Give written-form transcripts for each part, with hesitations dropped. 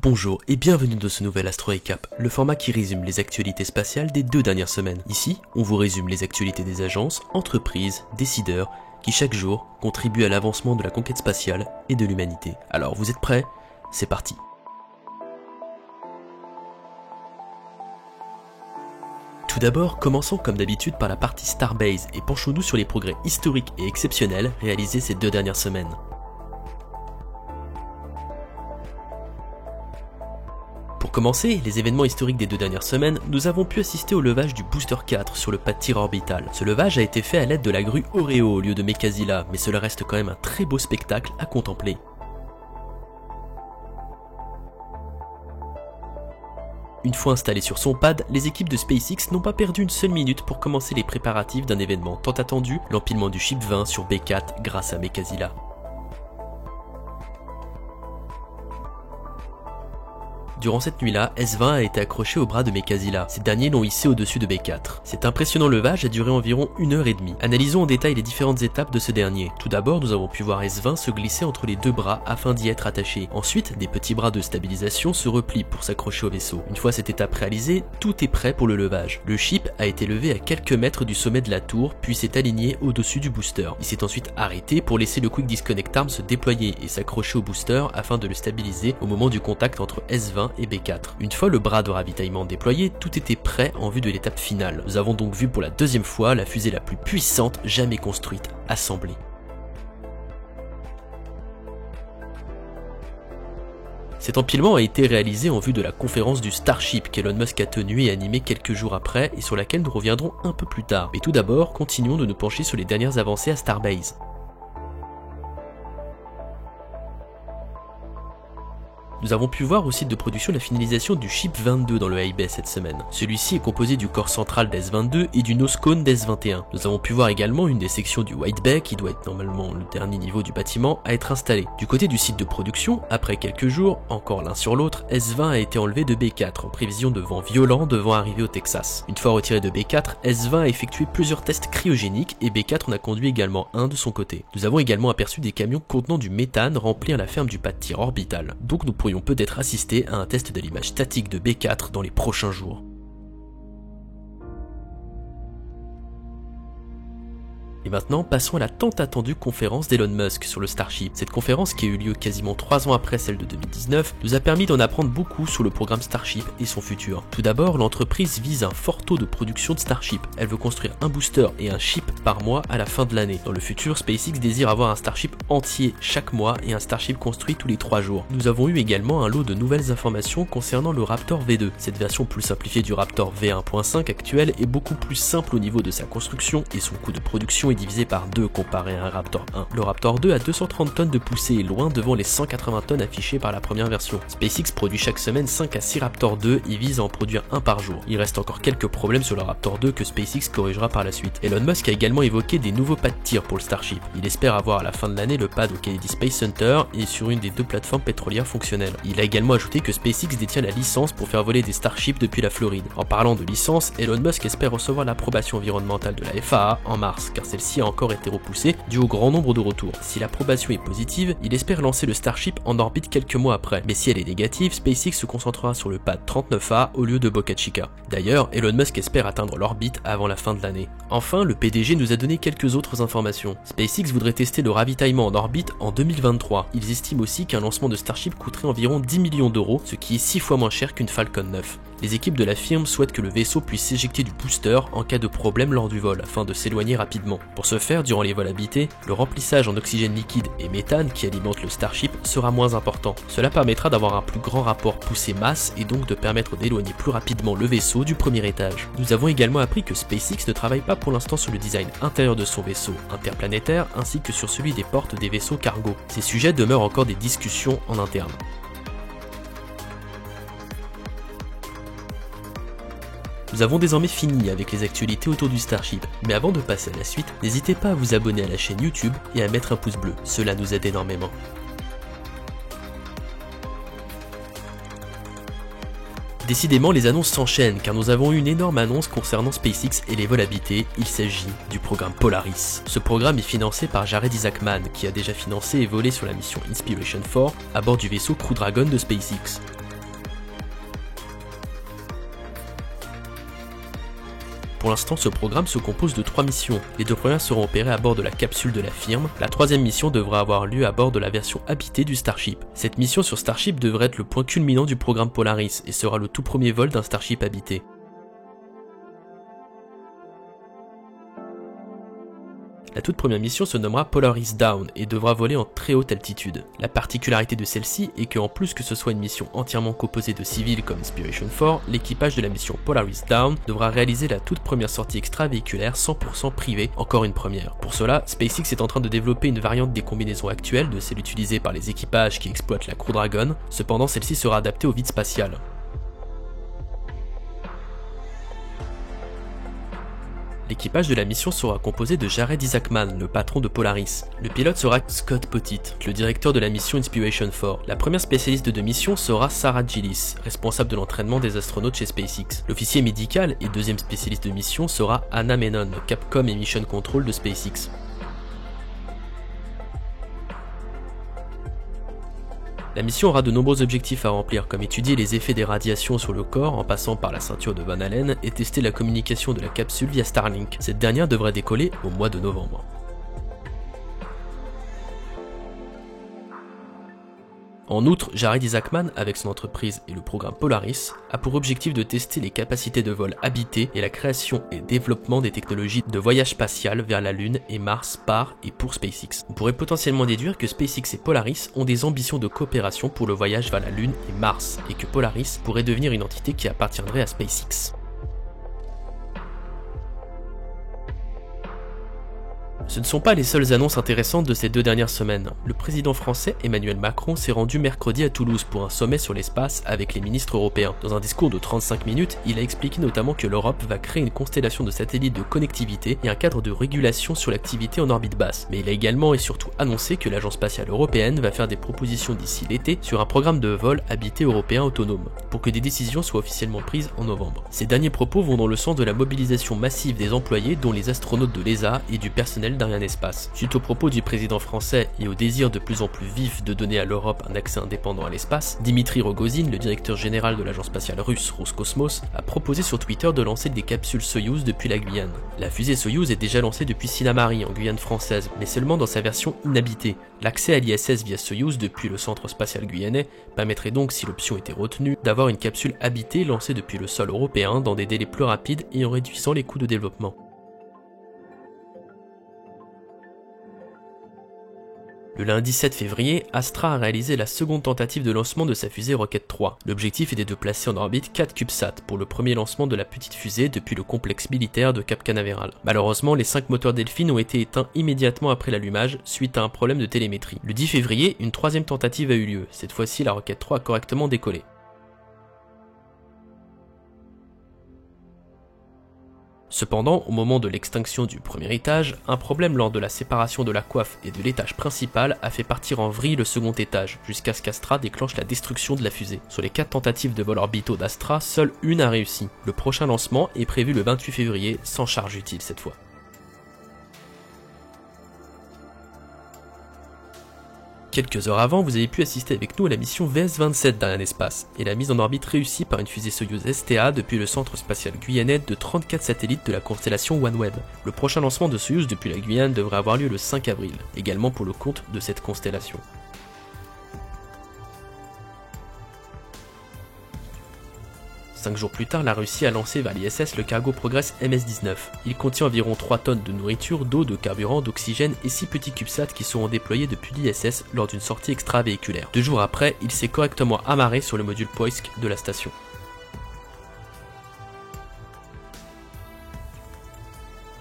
Bonjour et bienvenue dans ce nouvel Astro Recap, le format qui résume les actualités spatiales des 2 dernières semaines. Ici, on vous résume les actualités des agences, entreprises, décideurs, qui chaque jour contribuent à l'avancement de la conquête spatiale et de l'humanité. Alors vous êtes prêts? C'est parti. Tout d'abord, commençons comme d'habitude par la partie Starbase et penchons-nous sur les progrès historiques et exceptionnels réalisés ces 2 dernières semaines. Pour commencer, les événements historiques des 2 dernières semaines, nous avons pu assister au levage du Booster 4 sur le pas de tir orbital. Ce levage a été fait à l'aide de la grue Oreo au lieu de Mekazila, mais cela reste quand même un très beau spectacle à contempler. Une fois installé sur son pad, les équipes de SpaceX n'ont pas perdu une seule minute pour commencer les préparatifs d'un événement tant attendu, l'empilement du Ship 20 sur B4 grâce à Mekazila. Durant cette nuit-là, S20 a été accroché au bras de Mekazila. Ces derniers l'ont hissé au-dessus de B4. Cet impressionnant levage a duré environ 1h30. Analysons en détail les différentes étapes de ce dernier. Tout d'abord, nous avons pu voir S20 se glisser entre les 2 bras afin d'y être attaché. Ensuite, des petits bras de stabilisation se replient pour s'accrocher au vaisseau. Une fois cette étape réalisée, tout est prêt pour le levage. Le ship a été levé à quelques mètres du sommet de la tour, puis s'est aligné au-dessus du booster. Il s'est ensuite arrêté pour laisser le Quick Disconnect Arm se déployer et s'accrocher au booster afin de le stabiliser au moment du contact entre S20 et B4. Une fois le bras de ravitaillement déployé, tout était prêt en vue de l'étape finale. Nous avons donc vu pour la 2e fois la fusée la plus puissante jamais construite, assemblée. Cet empilement a été réalisé en vue de la conférence du Starship qu'Elon Musk a tenue et animée quelques jours après et sur laquelle nous reviendrons un peu plus tard. Mais tout d'abord, continuons de nous pencher sur les dernières avancées à Starbase. Nous avons pu voir au site de production la finalisation du Ship 22 dans le high bay cette semaine. Celui-ci est composé du corps central d'S22 et du nose cone d'S21. Nous avons pu voir également une des sections du white bay, qui doit être normalement le dernier niveau du bâtiment, à être installée. Du côté du site de production, après quelques jours, encore l'un sur l'autre, S20 a été enlevé de B4 en prévision de vents violents devant arriver au Texas. Une fois retiré de B4, S20 a effectué plusieurs tests cryogéniques et B4 en a conduit également un de son côté. Nous avons également aperçu des camions contenant du méthane remplis à la ferme du pas de tir orbital. Donc nous pourrions peut-être assister à un test de l'image statique de B4 dans les prochains jours. Et maintenant, passons à la tant attendue conférence d'Elon Musk sur le Starship. Cette conférence, qui a eu lieu quasiment 3 ans après celle de 2019, nous a permis d'en apprendre beaucoup sur le programme Starship et son futur. Tout d'abord, l'entreprise vise un fort taux de production de Starship. Elle veut construire un booster et un ship par mois à la fin de l'année. Dans le futur, SpaceX désire avoir un Starship entier chaque mois et un Starship construit tous les 3 jours. Nous avons eu également un lot de nouvelles informations concernant le Raptor V2. Cette version plus simplifiée du Raptor V1.5 actuel est beaucoup plus simple au niveau de sa construction et son coût de production est divisé par 2 comparé à un Raptor 1. Le Raptor 2 a 230 tonnes de poussée et loin devant les 180 tonnes affichées par la première version. SpaceX produit chaque semaine 5 à 6 Raptor 2 et vise à en produire un par jour. Il reste encore quelques problèmes sur le Raptor 2 que SpaceX corrigera par la suite. Elon Musk a également évoqué des nouveaux pads de tir pour le Starship. Il espère avoir à la fin de l'année le pad au Kennedy Space Center et sur une des 2 plateformes pétrolières fonctionnelles. Il a également ajouté que SpaceX détient la licence pour faire voler des Starships depuis la Floride. En parlant de licence, Elon Musk espère recevoir l'approbation environnementale de la FAA en mars, car celle-ci a encore été repoussée dû au grand nombre de retours. Si l'approbation est positive, il espère lancer le Starship en orbite quelques mois après, mais si elle est négative, SpaceX se concentrera sur le pad 39A au lieu de Boca Chica. D'ailleurs, Elon Musk espère atteindre l'orbite avant la fin de l'année. Enfin, le PDG nous a donné quelques autres informations. SpaceX voudrait tester le ravitaillement en orbite en 2023. Ils estiment aussi qu'un lancement de Starship coûterait environ 10 millions d'euros, ce qui est 6 fois moins cher qu'une Falcon 9. Les équipes de la firme souhaitent que le vaisseau puisse s'éjecter du booster en cas de problème lors du vol, afin de s'éloigner rapidement. Pour ce faire, durant les vols habités, le remplissage en oxygène liquide et méthane qui alimente le Starship sera moins important. Cela permettra d'avoir un plus grand rapport poussée-masse et donc de permettre d'éloigner plus rapidement le vaisseau du premier étage. Nous avons également appris que SpaceX ne travaille pas pour l'instant sur le design intérieur de son vaisseau interplanétaire ainsi que sur celui des portes des vaisseaux cargo. Ces sujets demeurent encore des discussions en interne. Nous Nous avons désormais fini avec les actualités autour du Starship, mais avant de passer à la suite, n'hésitez pas à vous abonner à la chaîne YouTube et à mettre un pouce bleu, cela nous aide énormément. Décidément, les annonces s'enchaînent car nous avons eu une énorme annonce concernant SpaceX et les vols habités, il s'agit du programme Polaris. Ce programme est financé par Jared Isaacman qui a déjà financé et volé sur la mission Inspiration 4 à bord du vaisseau Crew Dragon de SpaceX. Pour l'instant, ce programme se compose de 3 missions. Les 2 premières seront opérées à bord de la capsule de la firme. La 3e mission devra avoir lieu à bord de la version habitée du Starship. Cette mission sur Starship devrait être le point culminant du programme Polaris et sera le tout premier vol d'un Starship habité. La toute première mission se nommera Polaris Down et devra voler en très haute altitude. La particularité de celle-ci est qu'en plus que ce soit une mission entièrement composée de civils comme Inspiration 4, l'équipage de la mission Polaris Down devra réaliser la toute première sortie extravéhiculaire 100% privée, encore une première. Pour cela, SpaceX est en train de développer une variante des combinaisons actuelles de celles utilisées par les équipages qui exploitent la Crew Dragon, cependant celle-ci sera adaptée au vide spatial. L'équipage de la mission sera composé de Jared Isaacman, le patron de Polaris. Le pilote sera Scott Pottit, le directeur de la mission Inspiration 4. La première spécialiste de mission sera Sarah Gillis, responsable de l'entraînement des astronautes chez SpaceX. L'officier médical et deuxième spécialiste de mission sera Anna Menon, Capcom et Mission Control de SpaceX. La mission aura de nombreux objectifs à remplir, comme étudier les effets des radiations sur le corps en passant par la ceinture de Van Allen et tester la communication de la capsule via Starlink. Cette dernière devrait décoller au mois de novembre. En outre, Jared Isaacman, avec son entreprise et le programme Polaris, a pour objectif de tester les capacités de vol habité et la création et développement des technologies de voyage spatial vers la Lune et Mars par et pour SpaceX. On pourrait potentiellement déduire que SpaceX et Polaris ont des ambitions de coopération pour le voyage vers la Lune et Mars, et que Polaris pourrait devenir une entité qui appartiendrait à SpaceX. Ce ne sont pas les seules annonces intéressantes de ces 2 dernières semaines. Le président français Emmanuel Macron s'est rendu mercredi à Toulouse pour un sommet sur l'espace avec les ministres européens. Dans un discours de 35 minutes, il a expliqué notamment que l'Europe va créer une constellation de satellites de connectivité et un cadre de régulation sur l'activité en orbite basse. Mais il a également et surtout annoncé que l'Agence spatiale européenne va faire des propositions d'ici l'été sur un programme de vol habité européen autonome, pour que des décisions soient officiellement prises en novembre. Ces derniers propos vont dans le sens de la mobilisation massive des employés, dont les astronautes de l'ESA et du personnel d'Ariane Espace. Suite aux propos du président français et au désir de plus en plus vif de donner à l'Europe un accès indépendant à l'espace, Dimitri Rogozin, le directeur général de l'agence spatiale russe Roscosmos, a proposé sur Twitter de lancer des capsules Soyouz depuis la Guyane. La fusée Soyouz est déjà lancée depuis Sinnamary en Guyane française, mais seulement dans sa version inhabitée. L'accès à l'ISS via Soyouz depuis le centre spatial guyanais permettrait donc, si l'option était retenue, d'avoir une capsule habitée lancée depuis le sol européen dans des délais plus rapides et en réduisant les coûts de développement. Le lundi 7 février, Astra a réalisé la seconde tentative de lancement de sa fusée Rocket 3. L'objectif était de placer en orbite 4 CubeSats pour le premier lancement de la petite fusée depuis le complexe militaire de Cap Canaveral. Malheureusement, les 5 moteurs Delphin ont été éteints immédiatement après l'allumage suite à un problème de télémétrie. Le 10 février, une 3e tentative a eu lieu. Cette fois-ci, la Rocket 3 a correctement décollé. Cependant, au moment de l'extinction du premier étage, un problème lors de la séparation de la coiffe et de l'étage principal a fait partir en vrille le second étage, jusqu'à ce qu'Astra déclenche la destruction de la fusée. Sur les 4 tentatives de vol orbitaux d'Astra, seule une a réussi. Le prochain lancement est prévu le 28 février, sans charge utile cette fois. Quelques heures avant, vous avez pu assister avec nous à la mission VS-27 d'Ariane Espace et la mise en orbite réussie par une fusée Soyouz STA depuis le centre spatial guyanais de 34 satellites de la constellation OneWeb. Le prochain lancement de Soyouz depuis la Guyane devrait avoir lieu le 5 avril, également pour le compte de cette constellation. 5 jours plus tard, la Russie a lancé vers l'ISS le cargo Progress MS-19. Il contient environ 3 tonnes de nourriture, d'eau, de carburant, d'oxygène et 6 petits CubeSats qui seront déployés depuis l'ISS lors d'une sortie extravéhiculaire. 2 jours après, il s'est correctement amarré sur le module Poisk de la station.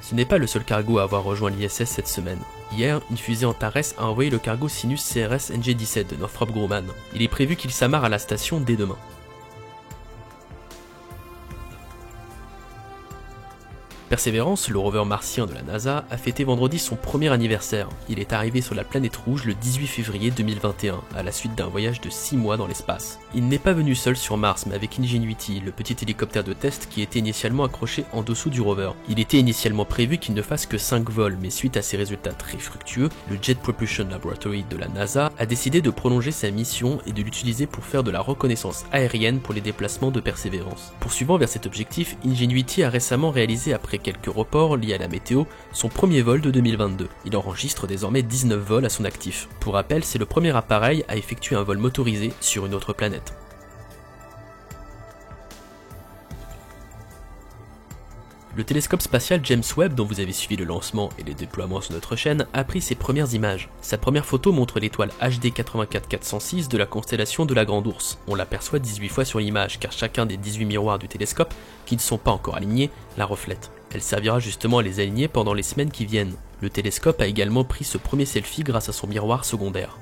Ce n'est pas le seul cargo à avoir rejoint l'ISS cette semaine. Hier, une fusée Antares a envoyé le cargo Sinus CRS NG-17 de Northrop Grumman. Il est prévu qu'il s'amarre à la station dès demain. Perseverance, le rover martien de la NASA, a fêté vendredi son premier anniversaire. Il est arrivé sur la planète rouge le 18 février 2021, à la suite d'un voyage de 6 mois dans l'espace. Il n'est pas venu seul sur Mars, mais avec Ingenuity, le petit hélicoptère de test qui était initialement accroché en dessous du rover. Il était initialement prévu qu'il ne fasse que 5 vols, mais suite à ses résultats très fructueux, le Jet Propulsion Laboratory de la NASA a décidé de prolonger sa mission et de l'utiliser pour faire de la reconnaissance aérienne pour les déplacements de Perseverance. Poursuivant vers cet objectif, Ingenuity a récemment réalisé, après quelques reports liés à la météo, son premier vol de 2022. Il enregistre désormais 19 vols à son actif. Pour rappel, c'est le premier appareil à effectuer un vol motorisé sur une autre planète. Le télescope spatial James Webb, dont vous avez suivi le lancement et les déploiements sur notre chaîne, a pris ses premières images. Sa première photo montre l'étoile HD 84406 de la constellation de la Grande Ourse. On l'aperçoit 18 fois sur l'image, car chacun des 18 miroirs du télescope, qui ne sont pas encore alignés, la reflète. Elle servira justement à les aligner pendant les semaines qui viennent. Le télescope a également pris ce premier selfie grâce à son miroir secondaire.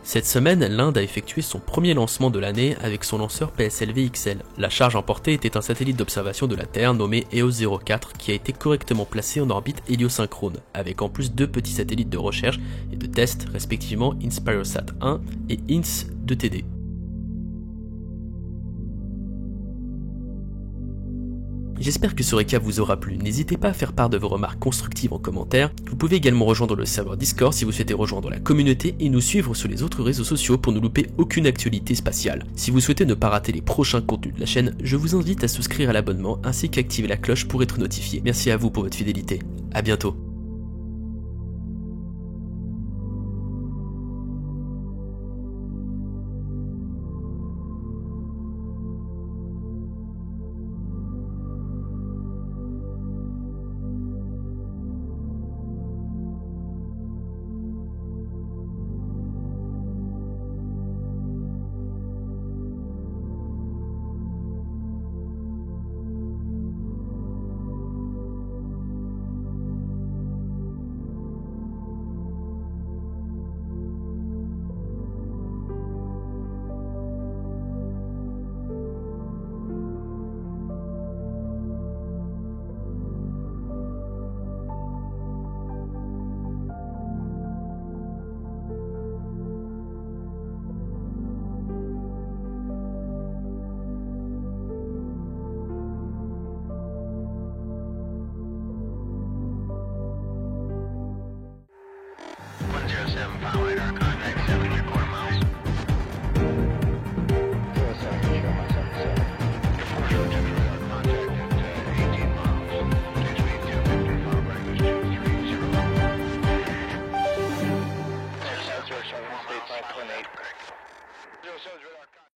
Cette semaine, l'Inde a effectué son premier lancement de l'année avec son lanceur PSLV XL. La charge emportée était un satellite d'observation de la Terre nommé EOS 04 qui a été correctement placé en orbite héliosynchrone, avec en plus 2 petits satellites de recherche et de test, respectivement InspireSat 1 et INS-2TD. J'espère que ce récap vous aura plu, n'hésitez pas à faire part de vos remarques constructives en commentaire. Vous pouvez également rejoindre le serveur Discord si vous souhaitez rejoindre la communauté et nous suivre sur les autres réseaux sociaux pour ne louper aucune actualité spatiale. Si vous souhaitez ne pas rater les prochains contenus de la chaîne, je vous invite à souscrire à l'abonnement ainsi qu'activer la cloche pour être notifié. Merci à vous pour votre fidélité, à bientôt. Power radar contact 7 3/4 miles. 07, show myself 7. Contact at 18 miles. Next week 250, power breakers 230. 07, 5.8. 07 radar.